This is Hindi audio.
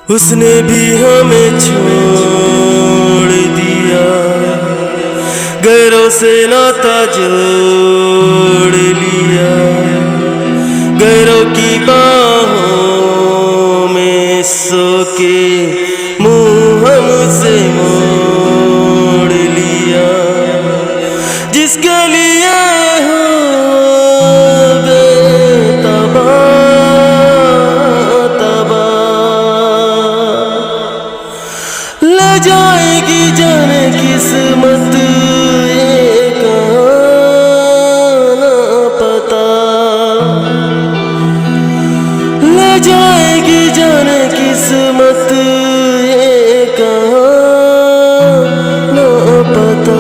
उसने भी हमें छोड़ दिया, गैरों से नाता जोड़ लिया, गैरों की बाहों में सो के मुंह हमसे मोड़ लिया। जिसके लिए हो गए ले जाएगी जाने किस्मत ये कहाँ ना पता, ले जाएगी जाने किस्मत ये कहाँ ना पता।